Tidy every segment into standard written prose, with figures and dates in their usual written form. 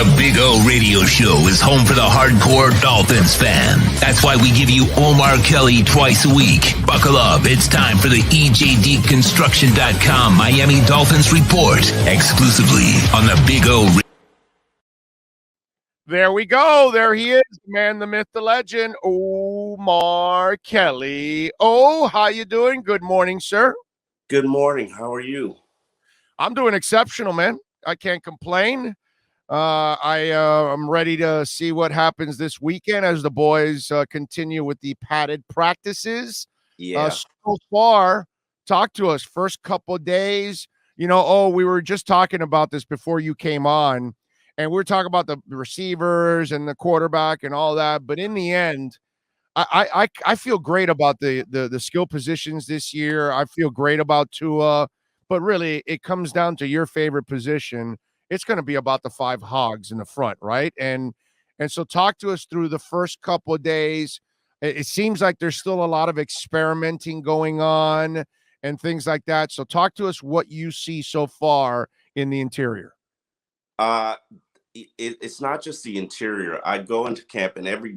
The Big O radio show is home for the hardcore Dolphins fan. That's why we give you Omar Kelly twice a week. Buckle up. It's time for the Ejdconstruction.com Miami Dolphins report exclusively on the Big O. There we go. There he is, the man, the myth, the legend, Omar Kelly. Oh, how you doing? Good morning, sir. Good morning. How are you? I'm doing exceptional, man. I can't complain. I'm ready to see what happens this weekend as the boys continue with the padded practices. Yeah. So far, talk to us. First couple of days, we were just talking about this before you came on, and we were talking about the receivers and the quarterback and all that. But in the end, I feel great about the skill positions this year. I feel great about Tua, but really it comes down to your favorite position. It's going to be about the five hogs in the front, right? And so talk to us through the first couple of days. It seems like there's still a lot of experimenting going on and things like that. So talk to us what you see so far in the interior. It's not just the interior. I go into camp, and every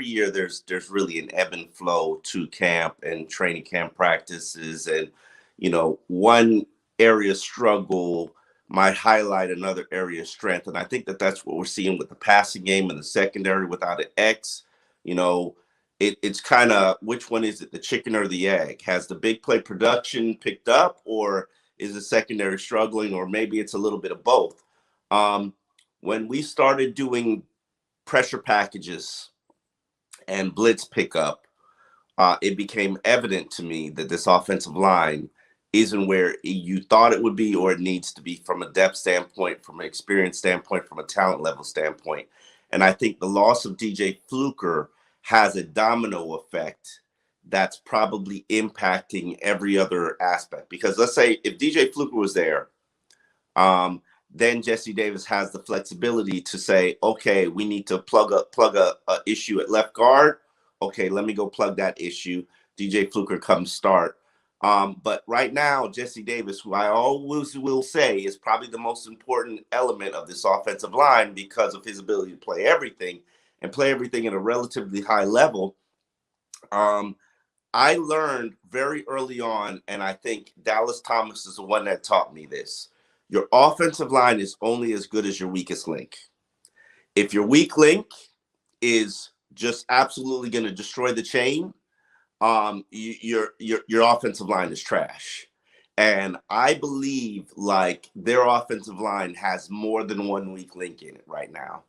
year, there's really an ebb and flow to camp and training camp practices. And, one area struggle might highlight another area of strength. And I think that's what we're seeing with the passing game and the secondary without an X. It's kind of, which one is it, the chicken or the egg? Has the big play production picked up, or is the secondary struggling, or maybe it's a little bit of both? When we started doing pressure packages and blitz pickup, it became evident to me that this offensive line isn't where you thought it would be or it needs to be from a depth standpoint, from an experience standpoint, from a talent level standpoint. And I think the loss of DJ Fluker has a domino effect that's probably impacting every other aspect. Because let's say if DJ Fluker was there, then Jesse Davis has the flexibility to say, okay, we need to plug a issue at left guard. Okay, let me go plug that issue. DJ Fluker comes start. But right now, Jesse Davis, who I always will say is probably the most important element of this offensive line because of his ability to play everything and play everything at a relatively high level. I learned very early on, and I think Dallas Thomas is the one that taught me this. Your offensive line is only as good as your weakest link. If your weak link is just absolutely going to destroy the chain, your offensive line is trash. And I believe like their offensive line has more than one weak link in it right now.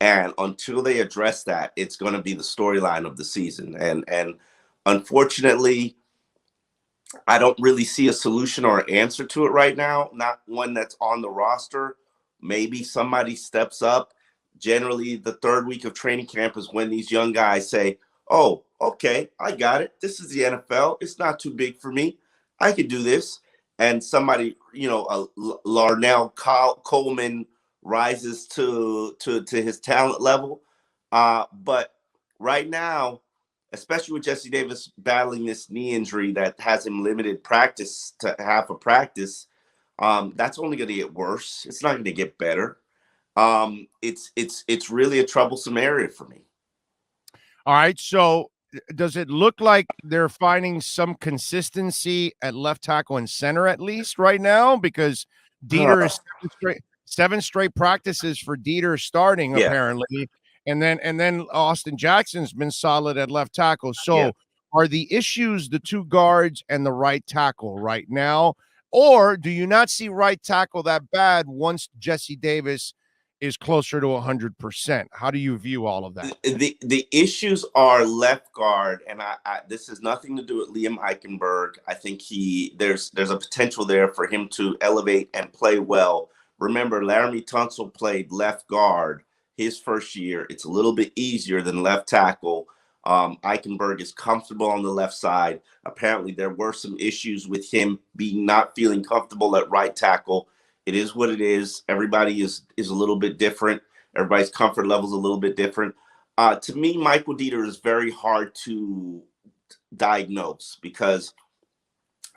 And until they address that, it's going to be the storyline of the season. And unfortunately, I don't really see a solution or an answer to it right now. Not one that's on the roster. Maybe somebody steps up. Generally, the third week of training camp is when these young guys say, oh, okay, I got it. This is the NFL. It's not too big for me. I could do this. And somebody, Larnell Coleman rises to his talent level. But right now, especially with Jesse Davis battling this knee injury that has him limited practice to half a practice, that's only going to get worse. It's not going to get better. It's really a troublesome area for me. All right, so does it look like they're finding some consistency at left tackle and center at least right now? Because Dieter is seven straight practices for Dieter starting apparently. And then Austin Jackson's been solid at left tackle. So are the issues the two guards and the right tackle right now? Or do you not see right tackle that bad once Jesse Davis is closer to 100%? How do you view all of that? The issues are left guard, and I this has nothing to do with Liam Eichenberg. I think there's a potential there for him to elevate and play well. Remember, Laramie Tunsil played left guard his first year. It's a little bit easier than left tackle. Eichenberg is comfortable on the left side. Apparently, there were some issues with him not feeling comfortable at right tackle. It is what it is. Everybody is a little bit different. Everybody's comfort level is a little bit different. To me, Michael Dieter is very hard to diagnose because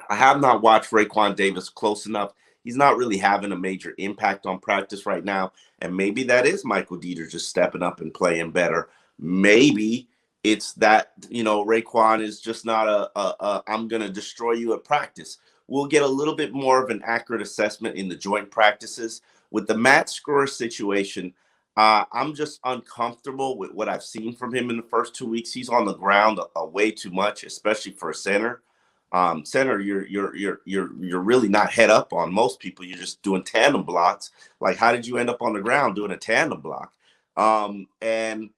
I have not watched Raekwon Davis close enough. he's not really having a major impact on practice right now. And maybe that is Michael Dieter just stepping up and playing better. Maybe it's that, Raekwon is just not a I'm going to destroy you at practice. We'll get a little bit more of an accurate assessment in the joint practices. With the Matt Skura situation, I'm just uncomfortable with what I've seen from him in the first 2 weeks. He's on the ground way too much, especially for a center. Center, you're really not head up on most people. You're just doing tandem blocks. Like, how did you end up on the ground doing a tandem block? And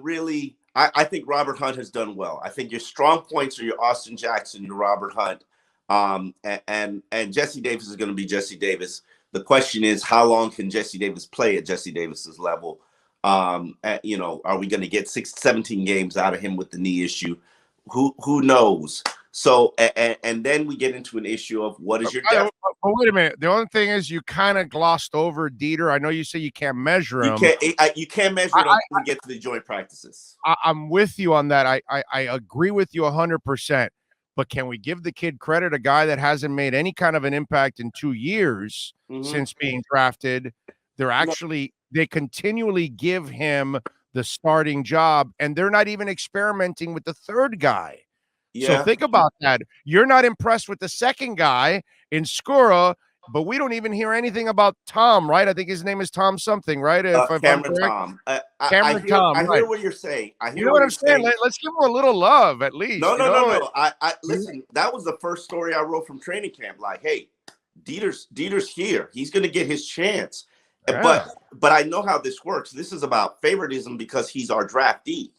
really, I think Robert Hunt has done well. I think your strong points are your Austin Jackson, your Robert Hunt, and Jesse Davis is going to be Jesse Davis. The question is, how long can Jesse Davis play at Jesse Davis's level? Are we going to get 17 games out of him with the knee issue? Who knows? So, and then we get into an issue of what is your depth? But wait a minute. The only thing is you kind of glossed over Dieter. I know you say you can't measure him. You can't measure it until we get to the joint practices. I'm with you on that. I agree with you 100%. But can we give the kid credit? A guy that hasn't made any kind of an impact in 2 years since being drafted. They continually give him the starting job, and they're not even experimenting with the third guy. Yeah. So think about that. You're not impressed with the second guy in Skura, but we don't even hear anything about Tom, right? I think his name is Tom something, right? Cameron Tom. Cameron Tom. I hear what you're saying. You know what I'm saying? Let's give him a little love at least. No. I listen. That was the first story I wrote from training camp. Like, hey, Dieter's here. He's going to get his chance. Yeah. But I know how this works. This is about favoritism because he's our draftee,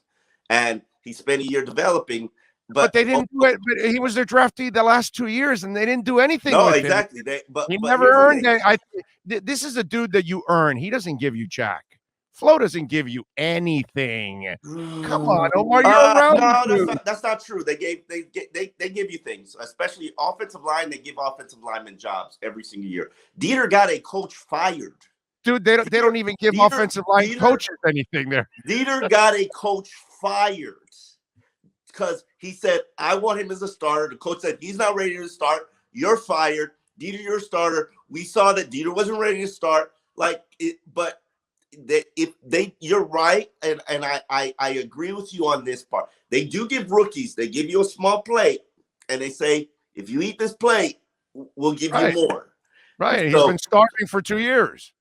and he spent a year developing. But they didn't do it. But he was their draftee the last 2 years, and they didn't do anything. No, with exactly. Him. He never earned it. This is a dude that you earn. He doesn't give you jack. Flo doesn't give you anything. Come on, Omar, you're around. No, that's not true. They give you things, especially offensive line. They give offensive linemen jobs every single year. Dieter got a coach fired. Dude, they don't even give offensive line coaches anything there. Dieter got a coach fired because he said, I want him as a starter. The coach said, he's not ready to start. You're fired. Dieter, you're a starter. We saw that Dieter wasn't ready to start. You're right, and I agree with you on this part. They do give rookies, they give you a small plate, and they say, if you eat this plate, we'll give you more. Right. So, he's been starving for 2 years.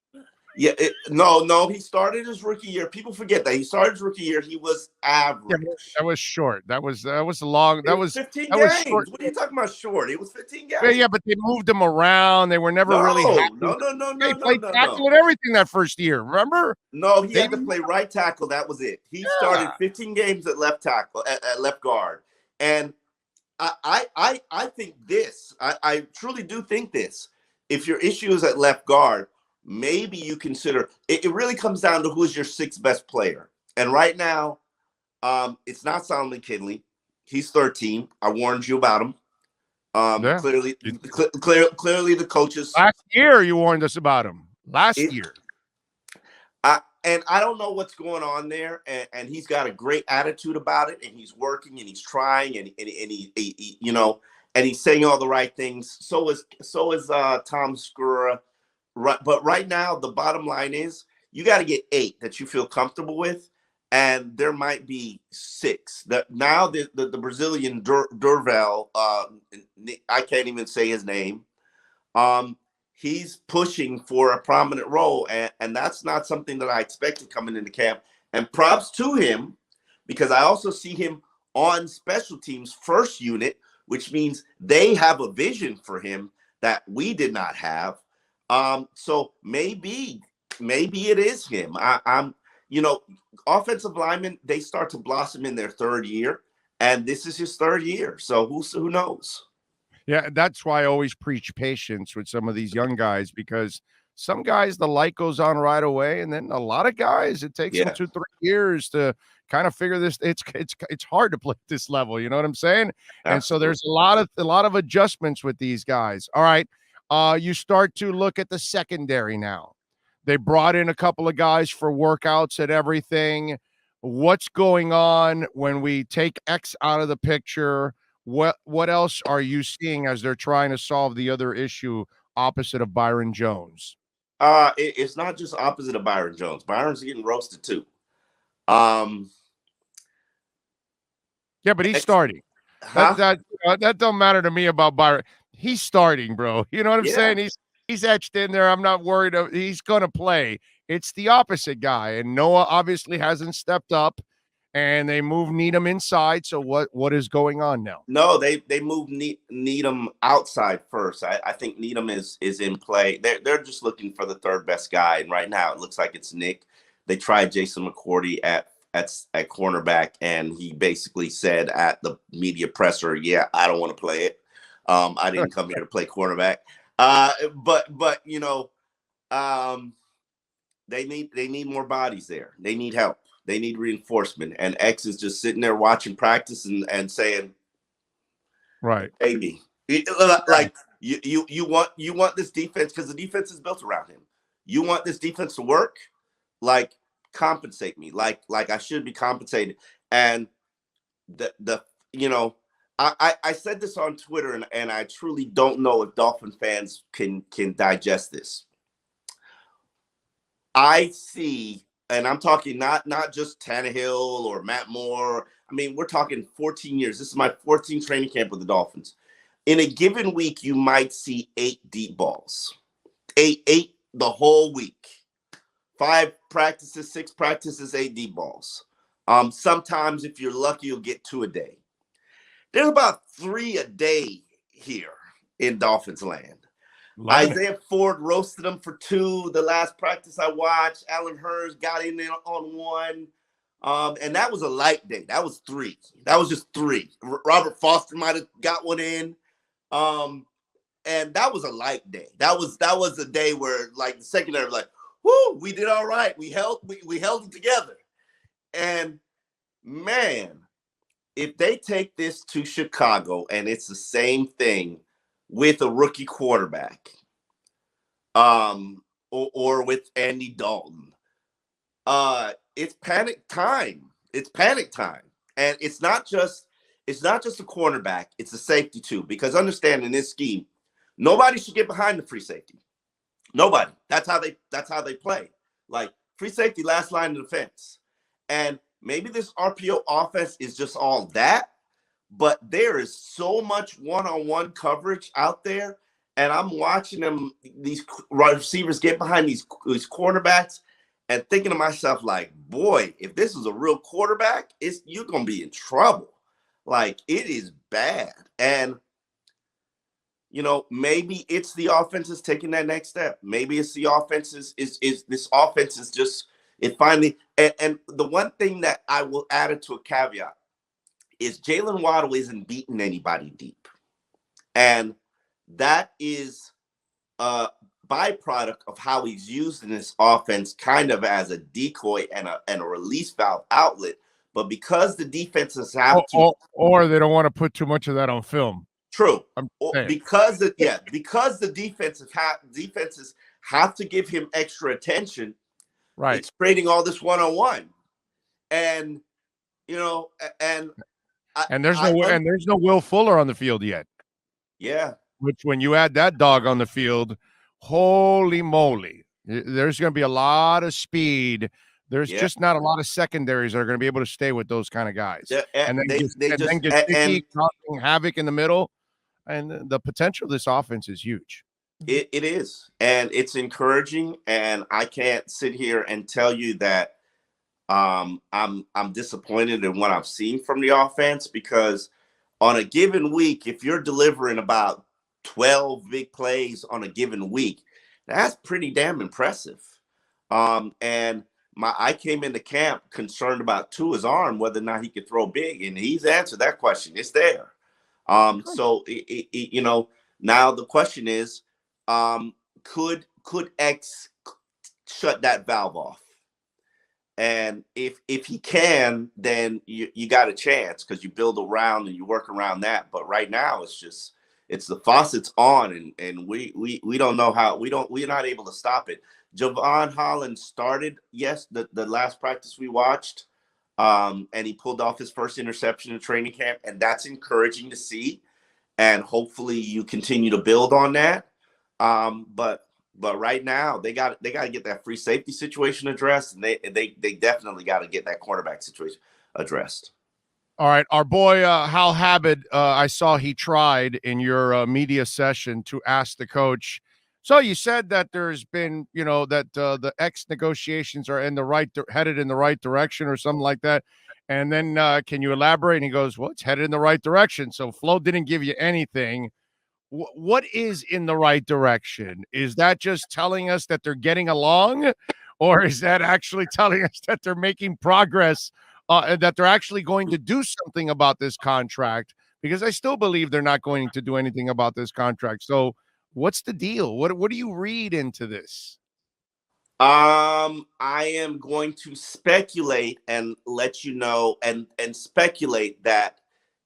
Yeah, no, he started his rookie year. People forget that he started his rookie year. He was average. Yeah, that was short. That was long. That was 15 that games. Was short. What are you talking about short? It was 15 games. Yeah, but they moved him around. They were never really happy. No. They played tackle and everything that first year. Remember? No, he had to play right tackle. That was it. He started 15 games at left tackle, at left guard, and I think this. I truly do think this. If your issue is at left guard, maybe you consider it really comes down to who's your sixth best player. And right now, it's not Solomon Kinley. He's 13. I warned you about him. Clearly the coaches. Last year, you warned us about him. Last year. And I don't know what's going on there. And he's got a great attitude about it. And he's working and he's trying and he and he's saying all the right things. So is Tom Skura. Right, but right now the bottom line is you got to get 8 that you feel comfortable with, and there might be 6. That now the Brazilian Durval, I can't even say his name. He's pushing for a prominent role, and that's not something that I expected coming into camp. And props to him, because I also see him on special teams first unit, which means they have a vision for him that we did not have. So maybe it is him. Offensive linemen, they start to blossom in their third year, and this is his third year. So who knows? Yeah, that's why I always preach patience with some of these young guys, because some guys the light goes on right away, and then a lot of guys it takes them 2-3 years to kind of figure this. It's hard to play at this level. You know what I'm saying? Absolutely. And so there's a lot of adjustments with these guys. All right. You start to look at the secondary now. They brought in a couple of guys for workouts and everything. What's going on when we take X out of the picture? what else are you seeing as they're trying to solve the other issue opposite of Byron Jones? It's not just opposite of Byron Jones. Byron's getting roasted too. Um, Yeah, but he's starting. huh? That don't matter to me about Byron. He's starting, bro. You know what I'm Yeah. saying? He's etched in there. I'm not worried. He's gonna play. It's the opposite guy, and Noah obviously hasn't stepped up. And they move Needham inside. So what is going on now? No, they moved Needham outside first. I think Needham is in play. They're just looking for the third best guy, and right now it looks like it's Nick. They tried Jason McCourty at cornerback, and he basically said at the media presser, "Yeah, I don't want to play it. I didn't come here to play cornerback." But you know, they need more bodies there. They need help. They need reinforcement. And X is just sitting there watching practice and saying, right, "Baby, like you want this defense, because the defense is built around him. You want this defense to work, like compensate me, like I should be compensated." And the you know, I said this on Twitter, and I truly don't know if Dolphin fans can digest this. I see. And I'm talking not just Tannehill or Matt Moore. I mean, we're talking 14 years. This is my 14th training camp with the Dolphins. In a given week, you might see 8 deep balls. Eight the whole week. 5 practices, 6 practices, 8 deep balls. Sometimes, if you're lucky, you'll get 2 a day. There's about 3 a day here in Dolphins land. Isaiah Ford roasted him for 2. The last practice I watched, Alan Hurst got in there on 1. And that was a light day. That was 3. That was just 3. Robert Foster might have got one in. And that was a light day. That was a day where, like, the secondary was like, whoo, we did all right. We held it together. And man, if they take this to Chicago and it's the same thing with a rookie quarterback, or with Andy Dalton, it's panic time. It's panic time, and it's not just a cornerback; it's a safety too. Because understand, in this scheme, nobody should get behind the free safety. Nobody. That's how they play. Like, free safety, last line of defense, and maybe this RPO offense is just all that. But there is so much one-on-one coverage out there, and I'm watching these receivers get behind these cornerbacks, and thinking to myself, like, boy, if this is a real quarterback, you're gonna be in trouble. Like, it is bad. And you know, maybe it's the offense is taking that next step. Maybe it's the offense is this offense is just it finally. And the one thing that I will add it to a caveat is Jalen Waddle isn't beating anybody deep. And that is a byproduct of how he's used in this offense, kind of as a decoy and a release valve outlet. But because the defenses have or they don't want to put too much of that on film. True. Because the defenses have to give him extra attention. Right. It's creating all this one-on-one. And you know, and there's no Will Fuller on the field yet. Yeah. Which, when you add that dog on the field, holy moly, there's going to be a lot of speed. There's just not a lot of secondaries that are going to be able to stay with those kind of guys. And then get causing havoc in the middle. And the potential of this offense is huge. It is, and it's encouraging. And I can't sit here and tell you that I'm disappointed in what I've seen from the offense, because on a given week, if you're delivering about 12 big plays on a given week, that's pretty damn impressive. And I came into camp concerned about Tua's arm, whether or not he could throw big, and he's answered that question. It's there. So you know, now the question is, could X shut that valve off? And if he can, then you got a chance, because you build around and you work around that. But right now it's the faucet's on, and we don't know how. We're not able to stop it. Javon Holland started, yes, the last practice we watched. and he pulled off his first interception in training camp, and that's encouraging to see. And hopefully you continue to build on that. But right now they got to get that free safety situation addressed, and they definitely got to get that cornerback situation addressed. All right, our boy Hal Habib, I saw he tried in your media session to ask the coach. So you said that there's been, that the X negotiations are headed in the right direction or something like that. And then can you elaborate? And he goes, well, it's headed in the right direction. So Flo didn't give you anything. What is in the right direction? Is that just telling us that they're getting along, or is that actually telling us that they're making progress, that they're actually going to do something about this contract? Because I still believe they're not going to do anything about this contract. So what's the deal? What do you read into this? I am going to speculate and let you know and speculate that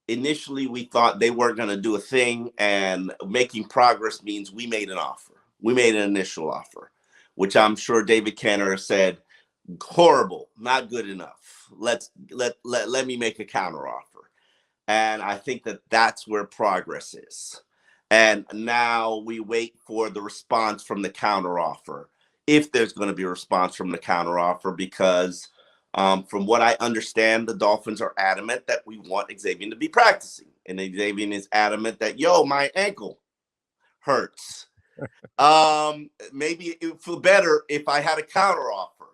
initially we thought they weren't going to do a thing, and making progress means we made an offer. We made an initial offer, which I'm sure David Kenner said, horrible, not good enough. Let me make a counter offer. And I think that that's where progress is. And now we wait for the response from the counter offer, if there's going to be a response from the counter offer, because from what I understand, the Dolphins are adamant that we want Xavier to be practicing. And Xavier is adamant that, my ankle hurts. Maybe it would feel better if I had a counter offer.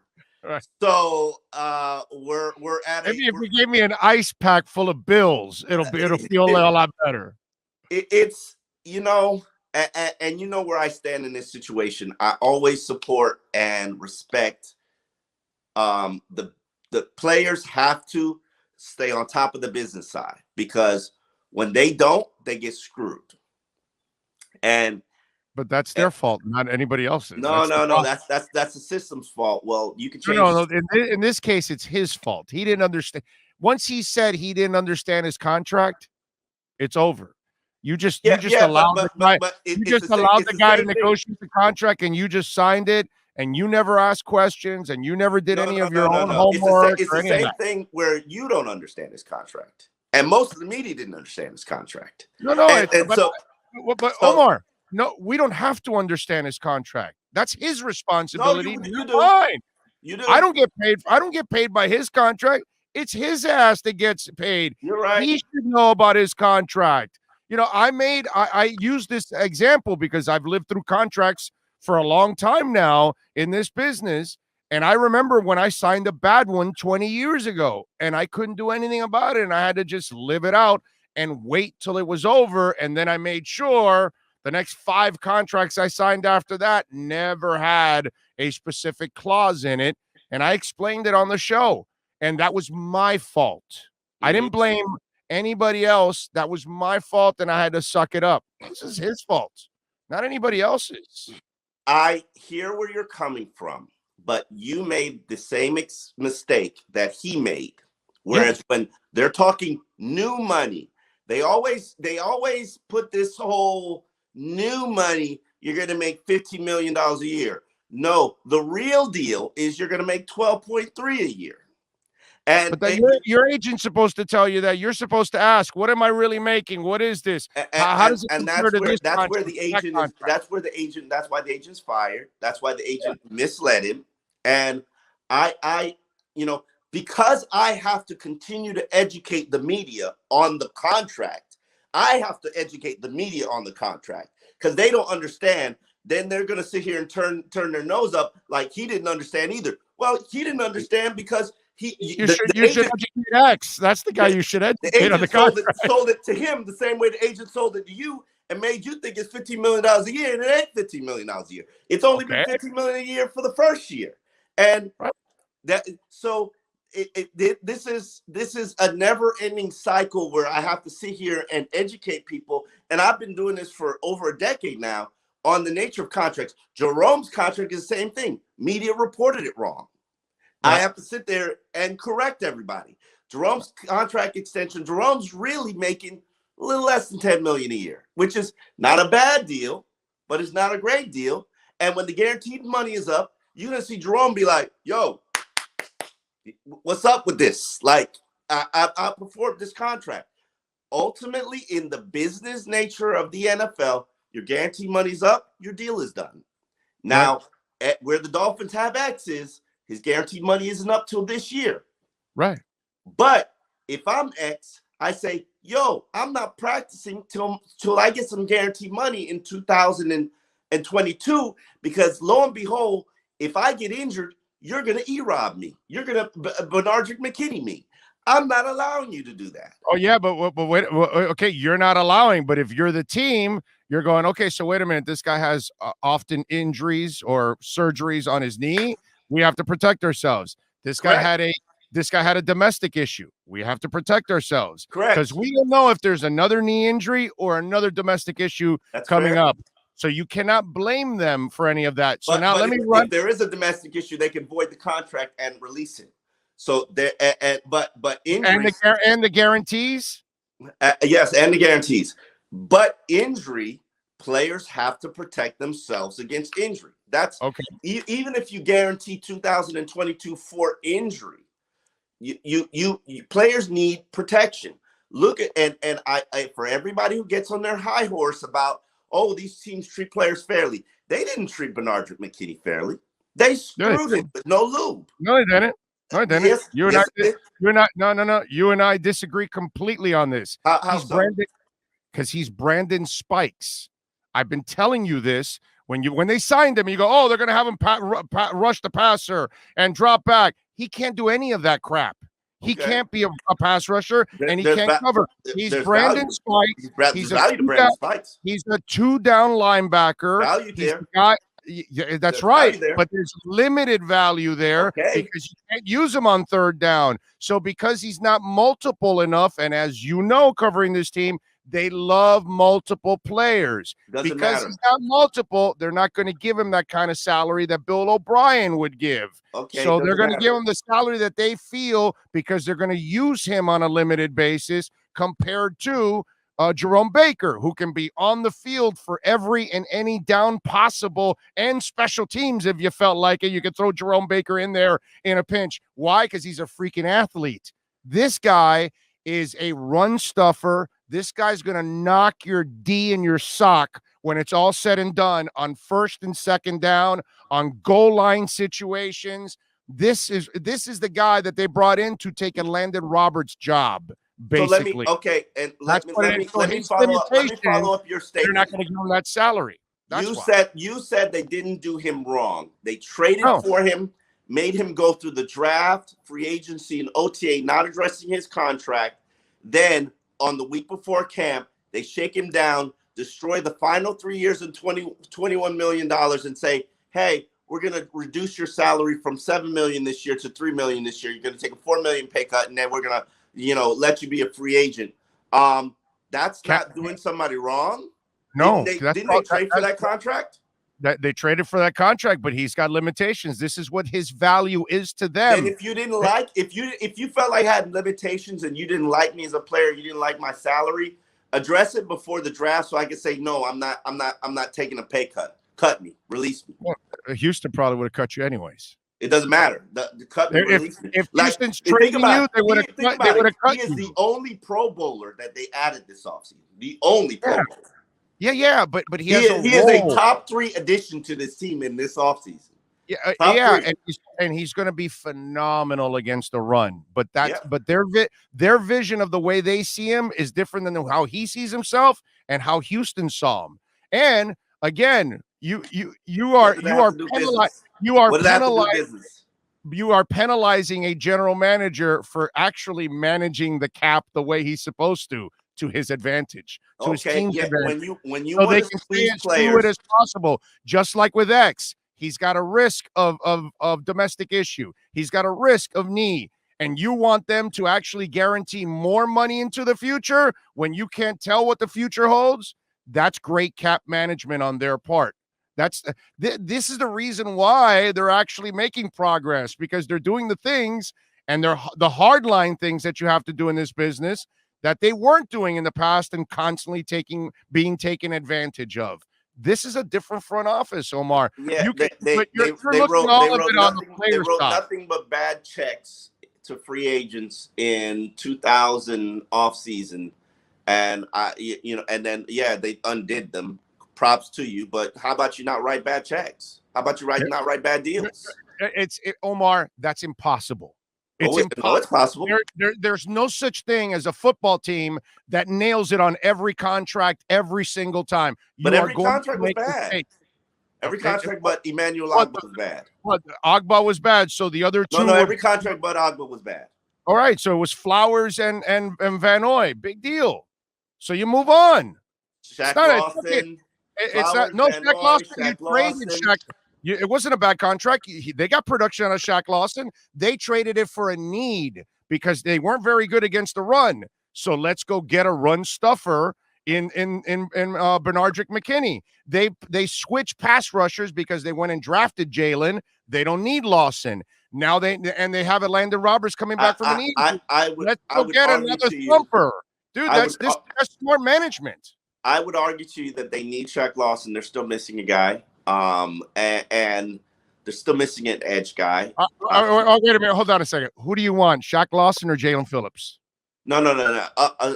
Right. So we're at maybe if you gave me an ice pack full of bills, it'll feel a lot better. It's and you know where I stand in this situation. I always support and respect the players have to stay on top of the business side, because when they don't, they get screwed. But that's their fault, not anybody else's. No. That's the system's fault. Well, you can change. No. In this case, it's his fault. He didn't understand. Once he said he didn't understand his contract, it's over. You just allowed the guy to negotiate the contract, and you just signed it, and you never asked questions, and you never did any of your own homework. It's the same thing where you don't understand his contract, and most of the media didn't understand his contract. But Omar, no, we don't have to understand his contract. That's his responsibility. No, you do. Fine. You do. I don't get paid by his contract. It's his ass that gets paid. You're right. He should know about his contract. I use this example because I've lived through contracts for a long time now in this business. And I remember when I signed a bad one 20 years ago, and I couldn't do anything about it. And I had to just live it out and wait till it was over. And then I made sure the next 5 contracts I signed after that never had a specific clause in it. And I explained it on the show. And that was my fault. I didn't blame anybody else. That was my fault, and I had to suck it up. This is his fault, not anybody else's. I hear where you're coming from, but you made the same mistake that he made. Whereas when they're talking new money, they always put this whole new money, you're going to make $15 million a year. No, the real deal is you're going to make 12.3 a year. But your agent's supposed to tell you that. You're supposed to ask, what am I really making? What is this? How does it compare to this? That's where the agent that's why the agent's fired. That's why the agent misled him. And I because I have to continue to educate the media on the contract, I have to educate the media on the contract, because they don't understand. Then they're going to sit here and turn their nose up like he didn't understand either. Well, he didn't understand because you should educate X. That's the guy you should educate on the contract. Sold it to him the same way the agent sold it to you and made you think it's $15 million a year, and it ain't $15 million a year. It's only been $15 million a year for the first year, and this is a never-ending cycle where I have to sit here and educate people, and I've been doing this for over a decade now on the nature of contracts. Jerome's contract is the same thing. Media reported it wrong. I have to sit there and correct everybody. Jerome's contract extension, Jerome's really making a little less than $10 million a year, which is not a bad deal, but it's not a great deal. And when the guaranteed money is up, you're going to see Jerome be like, yo, What's up with this? Like, I performed this contract. Ultimately, in the business nature of the NFL, your guarantee money's up, your deal is done. Now, at where the Dolphins have X is, his guaranteed money isn't up till this year. Right. But if I'm X, I say, yo, I'm not practicing till I get some guaranteed money in 2022, because lo and behold, if I get injured, you're going to E-Rob me. You're going to Bernard McKinney me. I'm not allowing you to do that. Oh, yeah, but wait, okay, you're not allowing, but if you're the team, you're going, okay, so wait a minute, this guy has often injuries or surgeries on his knee. We have to protect ourselves. This guy had a domestic issue. We have to protect ourselves. Correct. Because we don't know if there's another knee injury or another domestic issue coming up. So you cannot blame them for any of that. So now let me run. If there is a domestic issue, they can void the contract and release it. So there, but injuries and the guarantees. Yes, and the guarantees. But injury, players have to protect themselves against injury. That's okay. Even if you guarantee 2022 for injury, you players need protection. Look at and I for everybody who gets on their high horse about, oh, these teams treat players fairly. They didn't treat Bernard McKinney fairly. They screwed him with no lube. No, they didn't. No, I didn't. Yes, You and I disagree completely on this. How so? Because he's Brandon Spikes. I've been telling you this when they signed him. You go, oh, they're going to have him rush the passer and drop back. He can't do any of that crap. He can't be a pass rusher, and he can't cover. He's Brandon Spikes. He's Brandon Spikes. He's a 2-down linebacker. Value there. Yeah, that's right. But there's limited value there because you can't use him on 3rd down. So because he's not multiple enough, and as you know, covering this team, they love multiple players. He's not multiple, they're not going to give him that kind of salary that Bill O'Brien would give. So they're going to give him the salary that they feel, because they're going to use him on a limited basis compared to Jerome Baker, who can be on the field for every and any down possible, and special teams. If you felt like it, you could throw Jerome Baker in there in a pinch. Why? Because he's a freaking athlete. This guy is a run stuffer. This guy's going to knock your D in your sock when it's all said and done on 1st and 2nd down, on goal line situations. This is the guy that they brought in to take a Landon Roberts job. Basically, let me follow up your statement. They're not going to give him that salary. You said they didn't do him wrong. They traded for him, made him go through the draft, free agency, and OTA, not addressing his contract. Then on the week before camp, they shake him down, destroy the final 3 years and $21 million, and say, hey, we're going to reduce your salary from $7 million this year to $3 million this year. You're going to take a $4 million pay cut, and then we're going to let you be a free agent. That's not doing somebody wrong. No, didn't they trade for that contract? That they traded for that contract, but he's got limitations. This is what his value is to them. And if you didn't like, if you felt like I had limitations and you didn't like me as a player, you didn't like my salary, address it before the draft so I could say no. I'm not taking a pay cut. Cut me, release me. Well, Houston probably would have cut you anyways. It doesn't matter. The cut me, release me. If Houston's trading you, they would have cut you. He is the only Pro Bowler that they added this offseason. The only Pro Bowler. Yeah, but he is a top 3 addition to this team in this offseason. And he's going to be phenomenal against the run. But their vision of the way they see him is different than how he sees himself and how Houston saw him. And again, you are penalizing a general manager for actually managing the cap the way he's supposed to his advantage, to his team's advantage. When you so want they to can squeeze stay as players, fluid as possible, just like with X. He's got a risk of domestic issue. He's got a risk of knee. And you want them to actually guarantee more money into the future when you can't tell what the future holds? That's great cap management on their part. This is the reason why they're actually making progress, because they're doing the things, and they're the hardline things that you have to do in this business that they weren't doing in the past and constantly being taken advantage of. This is a different front office, Omar. Yeah, you're looking all of it on the player They wrote side. nothing but bad checks to free agents in 2000 off season, and and then they undid them. Props to you, but how about you not write bad checks? How about you not write bad deals? Omar, that's impossible. It's impossible. No, it's possible. There's no such thing as a football team that nails it on every contract every single time. But every contract was bad. Mistakes. Every contract but Emmanuel Ogba was bad. What? Ogba was bad, so the other two. No, every contract but Ogba was bad. All right, so it was Flowers and Van Noy. Big deal. So you move on. Shaq Lawson. It's not Shaq Lawson. You traded Shaq. It wasn't a bad contract. They got production out of Shaq Lawson. They traded it for a need because they weren't very good against the run. So let's go get a run stuffer in Bernardrick McKinney. They switched pass rushers because they went and drafted Jalen. They don't need Lawson. Now they have Landon Roberts coming back from an knee. Let's go get another thumper. Dude, that's smart management. I would argue to you that they need Shaq Lawson. They're still missing a guy. And they're still missing an edge guy. Wait a minute. Hold on a second. Who do you want, Shaq Lawson or Jalen Phillips? No.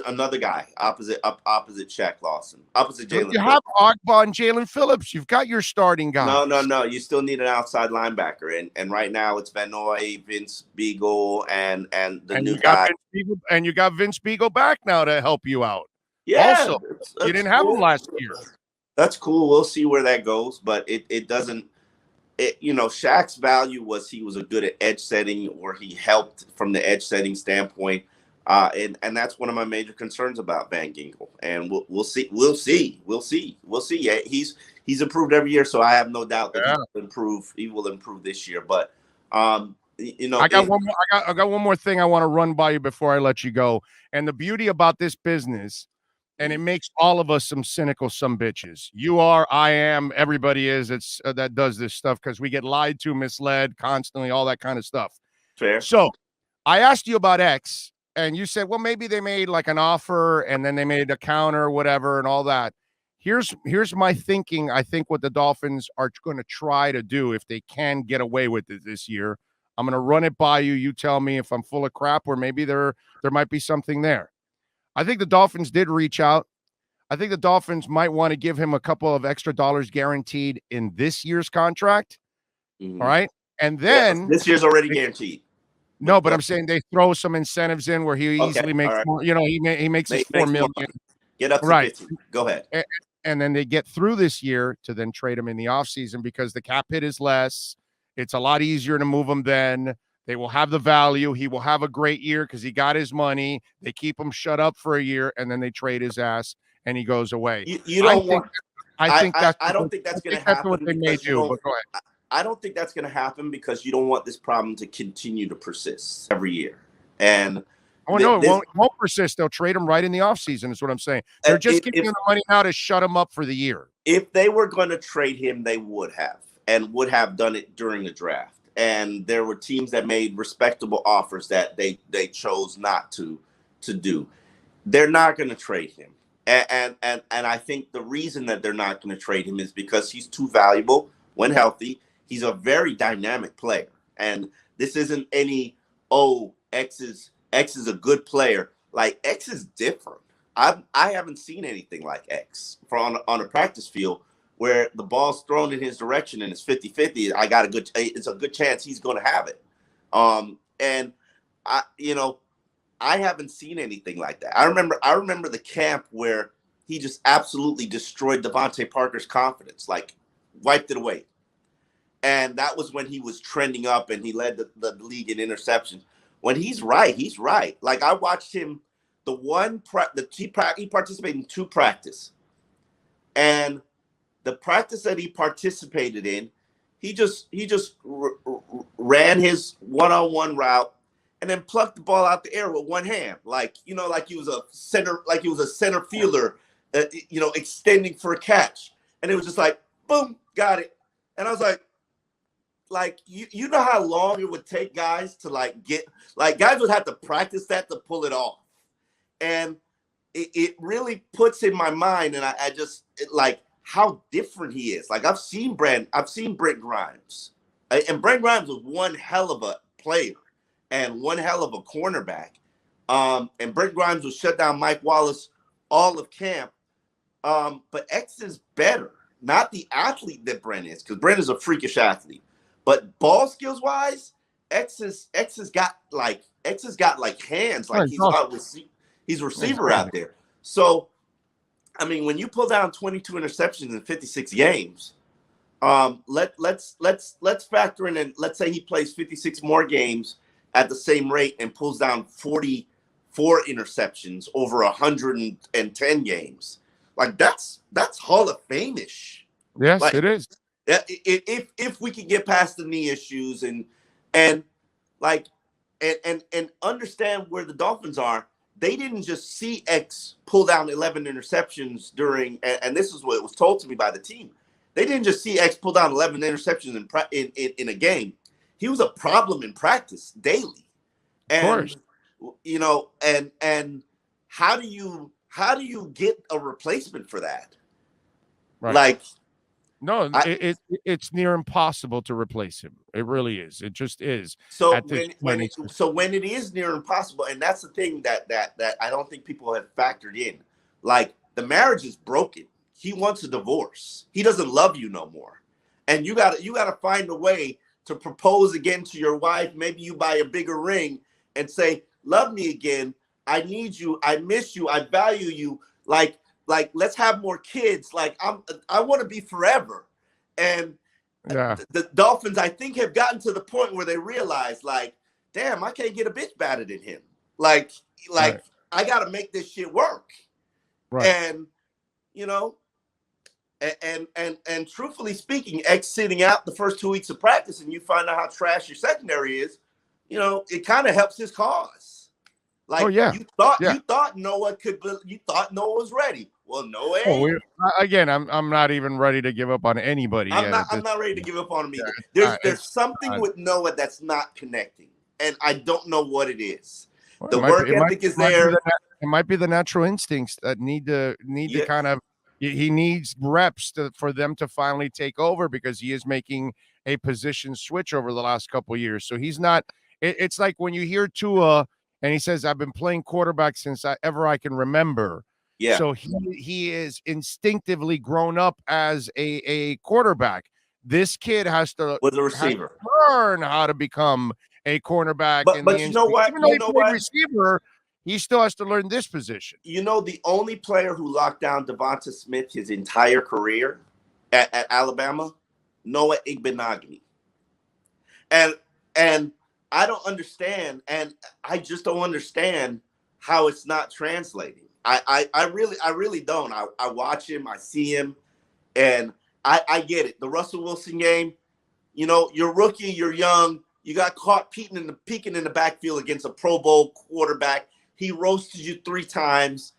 Another guy opposite Shaq Lawson, opposite Jalen. You have Ogba and Jalen Phillips. You've got your starting guy. No. You still need an outside linebacker, and right now it's Van Noy, Vince Beagle, and new guy. And you got Vince Beagle back now to help you out. Yeah. Also, you didn't have him last year. That's cool. We'll see where that goes, but it doesn't. Shaq's value was he was a good at edge setting, or he helped from the edge setting standpoint, and that's one of my major concerns about Van Ginkel. And we'll see. Yeah, he's improved every year, so I have no doubt that he will improve this year. But I got one more thing I want to run by you before I let you go. And the beauty about this business. And it makes all of us some cynical some bitches. You are, I am, everybody is. It's that does this stuff because we get lied to, misled constantly, all that kind of stuff. Fair. So I asked you about X, and you said, well, maybe they made like an offer, and then they made a counter, whatever, and all that. Here's my thinking. I think what the Dolphins are going to try to do if they can get away with it this year. I'm going to run it by you. You tell me if I'm full of crap or maybe there might be something there. I think the Dolphins did reach out. I think the Dolphins might want to give him a couple of extra dollars guaranteed in this year's contract. Mm-hmm. All right. And then this year's already guaranteed. No, but I'm saying they throw some incentives in where he easily makes more, he makes his $4 million. Get up to 50. Go ahead. And then they get through this year to then trade him in the offseason because the cap hit is less. It's a lot easier to move him then. They will have the value. He will have a great year because he got his money. They keep him shut up for a year, and then they trade his ass, and he goes away. I don't think that's going to happen. That's what they may do. But go ahead. I don't think that's going to happen because you don't want this problem to continue to persist every year. And it won't persist. They'll trade him right in the offseason is what I'm saying. They're just giving him the money now to shut him up for the year. If they were going to trade him, they would have done it during the draft. And there were teams that made respectable offers that they chose not to do. They're not going to trade him. And I think the reason that they're not going to trade him is because he's too valuable when healthy. He's a very dynamic player. And this isn't any, X is a good player. Like, X is different. I haven't seen anything like X on a practice field where the ball's thrown in his direction and it's 50-50. It's a good chance he's going to have it. And I haven't seen anything like that. I remember the camp where he just absolutely destroyed Devontae Parker's confidence, like wiped it away. And that was when he was trending up and he led the league in interceptions. When he's right, he's right. Like, I watched him, he participated in 2 practices. And the practice that he participated in, he just ran his one-on-one route and then plucked the ball out the air with one hand, like he was a center fielder, extending for a catch, and it was just like, boom, got it. And I was like, you know how long it would take guys to guys would have to practice that to pull it off, and it really puts in my mind, and I just how different he is. Like, I've seen Brent Grimes, and Brent Grimes was one hell of a player. and one hell of a cornerback. And Brent Grimes will shut down Mike Wallace all of camp. But X is better, not the athlete that Brent is, because Brent is a freakish athlete. But ball skills wise, X has got like hands, like he's receiver out there. So, I mean, when you pull down 22 interceptions in 56 games, let's factor in, and let's say he plays 56 more games at the same rate and pulls down 44 interceptions over 110 games. Like that's Hall of Fame-ish. Yes, like, it is. If we could get past the knee issues and understand where the Dolphins are, they didn't just see X pull down 11 interceptions during, and this is what was told to me by the team. They didn't just see X pull down 11 interceptions in a game. He was a problem in practice daily. And, of course. You know, and how do you get a replacement for that? Right. Like, no, it's near impossible to replace him. It really is. It just is. So when it is near impossible, and that's the thing that I don't think people have factored in. Like, the marriage is broken. He wants a divorce. He doesn't love you no more, and you gotta find a way to propose again to your wife. Maybe you buy a bigger ring and say, "Love me again. I need you. I miss you. I value you. Like let's have more kids. Like I want to be forever." And the Dolphins, I think, have gotten to the point where they realize, like, damn, I can't get a bitch better than him. Like right. I got to make this shit work. Right. And you know, and truthfully speaking, X sitting out the first 2 weeks of practice, and you find out how trash your secondary is, you know, it kind of helps his cause. Like, you thought Noah was ready. Well, Noah ain't. Again, I'm not even ready to give up on anybody. I'm not ready to give up on him either. There's something with Noah that's not connecting, and I don't know what it is. The work ethic is there. It might be the natural instincts that need to kind of. He needs reps for them to finally take over, because he is making a position switch over the last couple of years. So he's not. It's like when you hear Tua and he says, "I've been playing quarterback since ever I can remember." Yeah. So he is instinctively grown up as a quarterback. This kid has to learn how to become a cornerback. But you know what? Even though he played receiver, he still has to learn this position. You know, the only player who locked down Devonta Smith his entire career at Alabama, Noah Igbenogany. And I don't understand, and I just don't understand how it's not translating. I really don't. I watch him, I see him, and I get it. The Russell Wilson game, you know, you're rookie, you're young, you got caught peeking in the backfield against a Pro Bowl quarterback. He roasted you 3 times.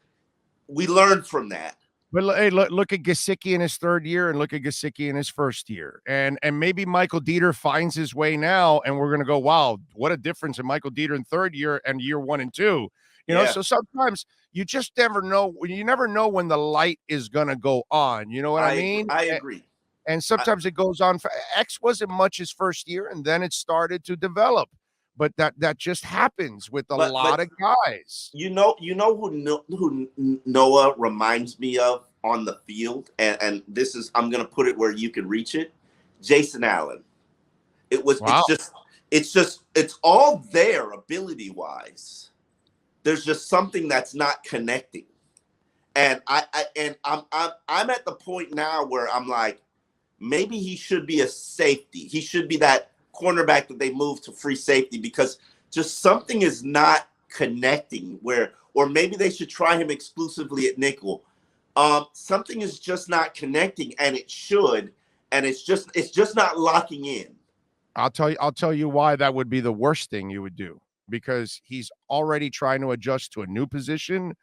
We learned from that. But hey, look at Gesicki in his 3rd year, and look at Gesicki in his 1st year. And maybe Michael Dieter finds his way now, and we're going to go, wow, what a difference in Michael Dieter in 3rd year and year 1 and 2. You know, so sometimes you just never know. You never know when the light is going to go on. You know what I mean? I agree. And sometimes it goes on. X wasn't much his 1st year, and then it started to develop. But that just happens with a lot of guys. You know who Noah reminds me of on the field, and this is, I'm going to put it where you can reach it. Jason Allen. It's all there ability wise. There's just something that's not connecting, and I'm at the point now where I'm like, maybe he should be a safety. He should be that cornerback that they moved to free safety, because just something is not connecting or maybe they should try him exclusively at nickel. Something is just not connecting, and it should, and it's just not locking in. I'll tell you why that would be the worst thing you would do, because he's already trying to adjust to a new position.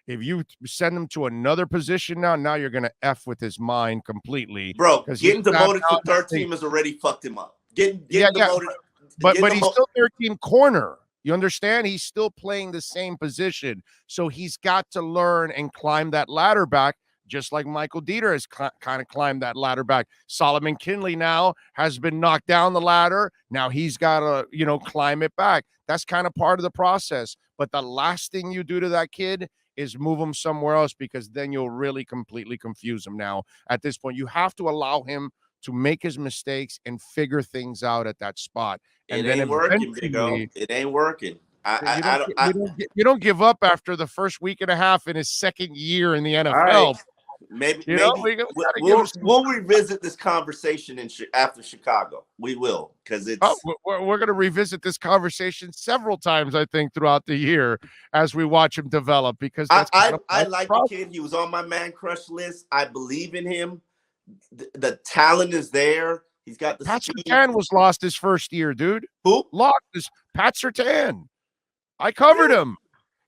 If you send him to another position now you're going to F with his mind completely. Bro, getting demoted to 3rd team has already fucked him up. Getting demoted. But he's still 3rd team corner. You understand? He's still playing the same position. So he's got to learn and climb that ladder back. just like Michael Dieter has kind of climbed that ladder back. Solomon Kinley now has been knocked down the ladder. Now he's got to, you know, climb it back. That's kind of part of the process. But the last thing you do to that kid is move him somewhere else, because then you'll really completely confuse him. Now, at this point, you have to allow him to make his mistakes and figure things out at that spot. And It then ain't working, Big O. It ain't working. You don't give up after the first week and a half in his second year in the NFL. All right. Maybe we'll revisit this conversation after Chicago. We will, because we're going to revisit this conversation several times, I think, throughout the year as we watch him develop. Because I like the kid. He was on my man crush list. I believe in him. The talent is there. He's got the Pat speed. Surtain was lost his first year, dude. Who lost his Pat Surtain? I covered him.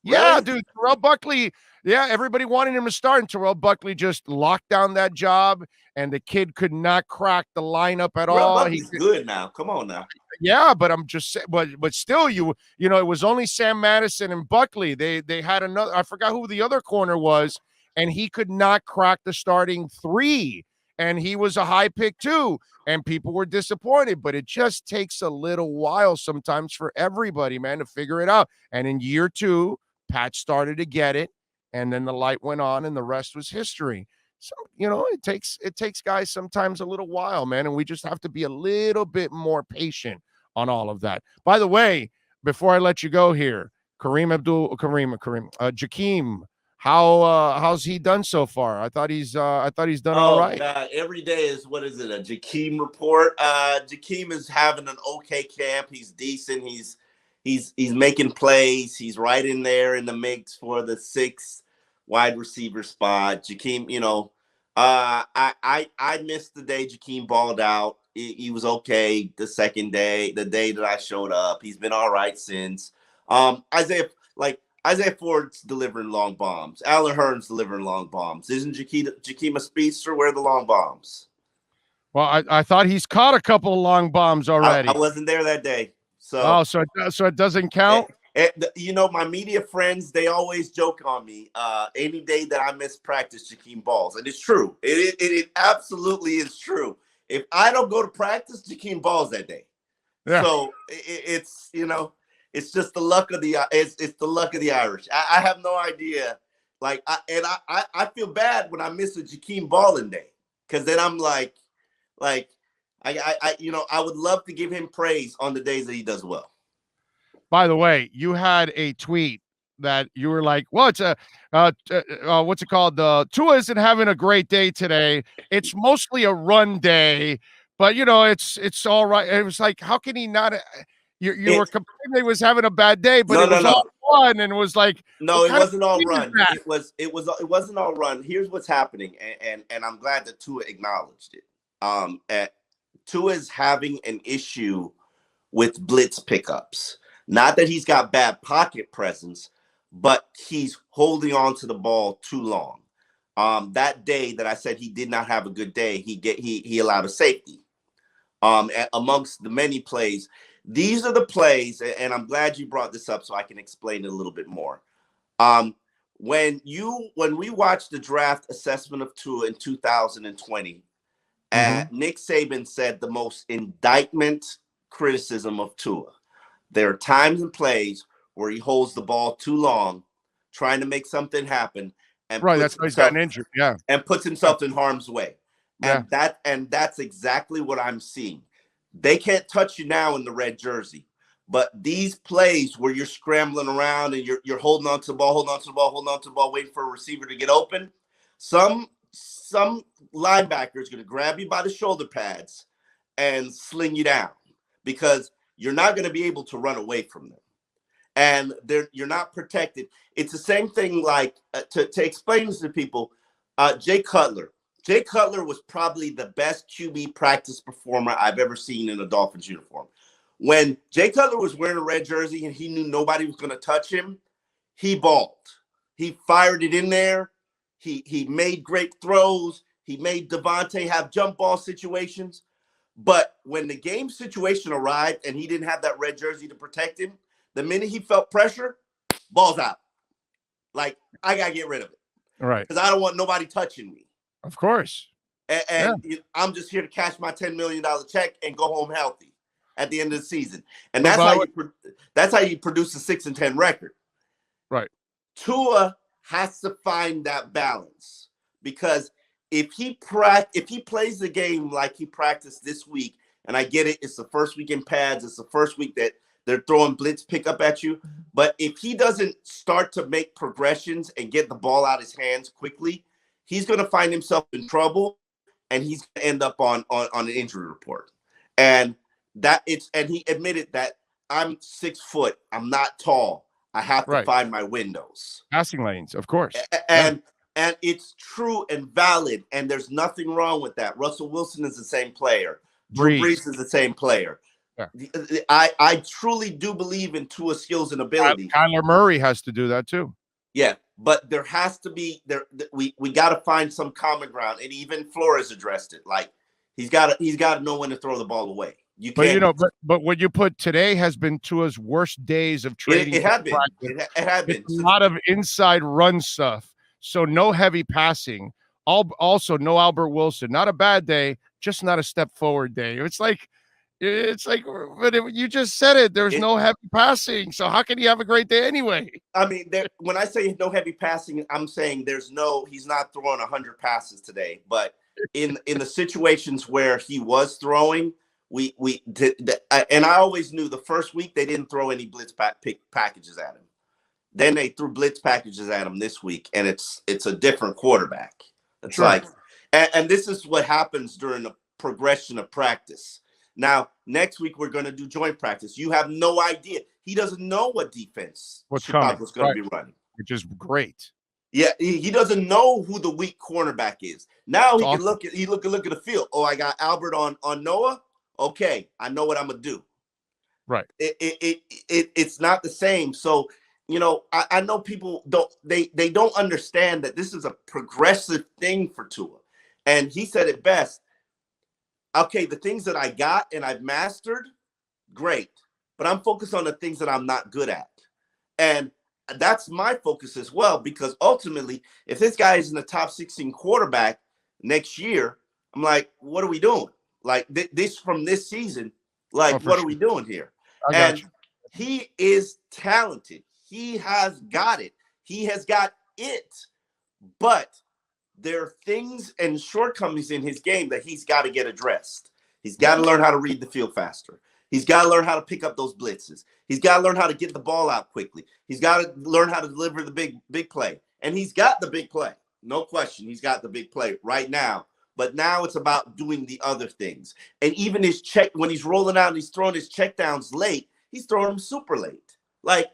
Yeah, dude. Terrell Buckley. Yeah, everybody wanted him to start, and Terrell Buckley just locked down that job, and the kid could not crack the lineup at all. He's good now. Come on now. Yeah, but I'm just saying, but still, you know, it was only Sam Madison and Buckley. They had another. I forgot who the other corner was, and he could not crack the starting three, and he was a high pick too, and people were disappointed. But it just takes a little while sometimes for everybody, man, to figure it out. And in year two, Pat started to get it. And then the light went on, and the rest was history. So, you know, it takes guys sometimes a little while, man, and we just have to be a little bit more patient on all of that. By the way, before I let you go here, Jakeem, how's he done so far? I thought he's done all right. God, every day is, what is it, a Jakeem report? Jakeem is having an okay camp. He's decent. He's making plays. He's right in there in the mix for the 6th wide receiver spot. Jakeem, you know, I missed the day Jakeem balled out. He was okay the second day, the day that I showed up. He's been all right since. Isaiah Ford's delivering long bombs. Alan Hearn's delivering long bombs. Isn't Jakeem a speedster? Where are the long bombs? Well, I thought he's caught a couple of long bombs already. I wasn't there that day. So it doesn't count. You know, my media friends, they always joke on me. Any day that I miss practice, Jakeem balls, and it's true. It absolutely is true. If I don't go to practice, Jakeem balls that day. Yeah. So it's, you know, it's just the luck of the it's the luck of the Irish. I have no idea. Like, I feel bad when I miss a Jakeem balling day, because then I'm like. I would love to give him praise on the days that he does well. By the way, you had a tweet that you were like, well, it's what's it called? Tua isn't having a great day today. It's mostly a run day, but you know, it's all right. It was like, how can he not? You were complaining he was having a bad day, but it was all run, and it was like, no, it wasn't all run. It wasn't all run. Here's what's happening, and I'm glad that Tua acknowledged it. Tua is having an issue with blitz pickups. Not that he's got bad pocket presence, but he's holding on to the ball too long. That day that I said he did not have a good day, he allowed a safety. Amongst the many plays, these are the plays, and I'm glad you brought this up so I can explain it a little bit more. When we watched the draft assessment of Tua in 2020, Nick Saban said the most indictment criticism of Tua. There are times and plays where he holds the ball too long, trying to make something happen, and that's why he's gotten injured. Yeah, and puts himself in harm's way. And that's exactly what I'm seeing. They can't touch you now in the red jersey, but these plays where you're scrambling around and you're holding on to the ball, waiting for a receiver to get open. Some linebacker is going to grab you by the shoulder pads and sling you down, because you're not going to be able to run away from them. And you're not protected. It's the same thing, like, to explain this to people, Jay Cutler. Jay Cutler was probably the best QB practice performer I've ever seen in a Dolphins uniform. When Jay Cutler was wearing a red jersey and he knew nobody was going to touch him, he balled. He fired it in there. He made great throws. He made Devontae have jump ball situations. But when the game situation arrived and he didn't have that red jersey to protect him, the minute he felt pressure, ball's out. Like, I got to get rid of it. Right. Because I don't want nobody touching me. Of course. And I'm just here to cash my $10 million check and go home healthy at the end of the season. And that's how you produce a 6-10 record. Right. Tua has to find that balance, because if he plays the game like he practiced this week, and I get it, it's the first week in pads, it's the first week that they're throwing blitz pickup at you. But if he doesn't start to make progressions and get the ball out of his hands quickly, he's going to find himself in trouble, and he's going to end up on an injury report. And he admitted that I'm 6 foot, I'm not tall, I have to find my windows. Passing lanes, of course. And it's true and valid, and there's nothing wrong with that. Russell Wilson is the same player. Drew Brees is the same player. Yeah. I truly do believe in Tua's skills and ability. Kyler Murray has to do that too. Yeah, but there has to be we got to find some common ground, and even Flores addressed it. Like he's got to know when to throw the ball away. But when you put today has been Tua's worst days of training. It had been. It had been. A lot of inside run stuff. So no heavy passing. Also no Albert Wilson. Not a bad day, just not a step forward day. It's like, but you just said it. There's no heavy passing. So how can he have a great day anyway? I mean, when I say no heavy passing, I'm saying he's not throwing 100 passes today. But in the situations where he was throwing, and I always knew the first week they didn't throw any blitz packages at him. Then they threw blitz packages at him this week, and it's a different quarterback. It's like, and this is what happens during the progression of practice. Now, next week we're going to do joint practice. You have no idea. He doesn't know what defense Chicago's going to be running, which is great. Yeah, he doesn't know who the weak cornerback is. Now he can look at the field. Oh, I got Albert on Noah. Okay, I know what I'm gonna do. Right. It's not the same. So, I know people don't understand that this is a progressive thing for Tua. And he said it best. Okay, the things that I got and I've mastered, great. But I'm focused on the things that I'm not good at. And that's my focus as well, because ultimately, if this guy is in the top 16 quarterback next year, I'm like, what are we doing? Like this from this season, like, what are we doing here? And he is talented. He has got it. He has got it. But there are things and shortcomings in his game that he's got to get addressed. He's got to learn how to read the field faster. He's got to learn how to pick up those blitzes. He's got to learn how to get the ball out quickly. He's got to learn how to deliver the big play. And he's got the big play. No question. He's got the big play right now. But now it's about doing the other things. And even his check, when he's rolling out and he's throwing his checkdowns late, he's throwing them super late. Like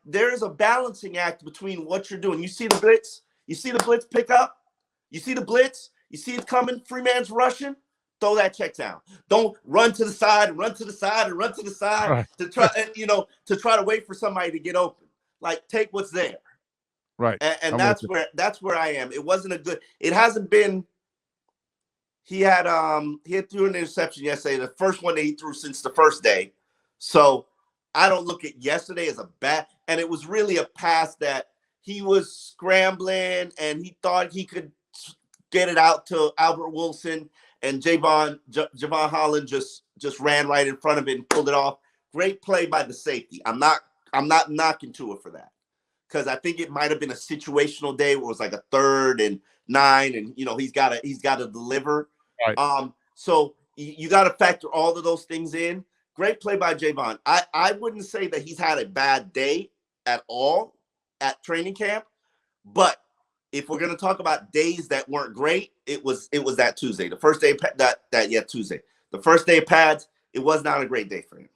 there is a balancing act between what you're doing. You see the blitz? You see the blitz pick up? You see the blitz? You see it coming? Free man's rushing? Throw that check down. Don't run to the side, and run to the side, and run to the side to try, to try to wait for somebody to get open. Like, take what's there. Right. And that's where I am. It wasn't a good. It hasn't been. He had threw an interception yesterday, the first one that he threw since the first day. So I don't look at yesterday as a bad, and it was really a pass that he was scrambling and he thought he could get it out to Albert Wilson, and Javon Holland just ran right in front of it and pulled it off. Great play by the safety. I'm not knocking Tua for that, because I think it might have been a situational day where it was like a 3rd and 9, and he's got to deliver. Right. So you got to factor all of those things in. Great play by Javon. I wouldn't say that he's had a bad day at all at training camp, but if we're going to talk about days that weren't great, it was that Tuesday, the first day Tuesday, the first day of pads. It was not a great day for him.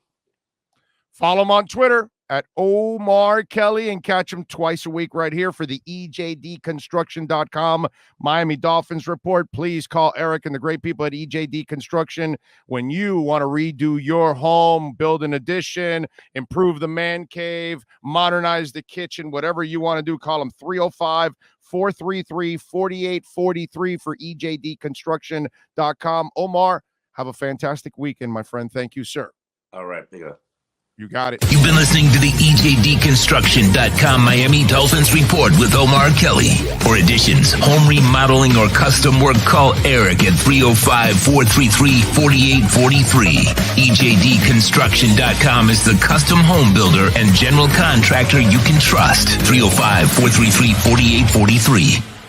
Follow him on Twitter at Omar Kelly and catch him twice a week right here for the Ejdconstruction.com Miami Dolphins report. Please call Eric and the great people at EJD Construction when you want to redo your home, build an addition, improve the man cave, modernize the kitchen, whatever you want to do. Call them 305-433-4843 for EJDconstruction.com. Omar, have a fantastic weekend, my friend. Thank you, sir. All right, big up. You got it. You've been listening to the Ejdconstruction.com Miami Dolphins Report with Omar Kelly. For additions, home remodeling, or custom work, call Eric at 305-433-4843. Ejdconstruction.com is the custom home builder and general contractor you can trust. 305-433-4843.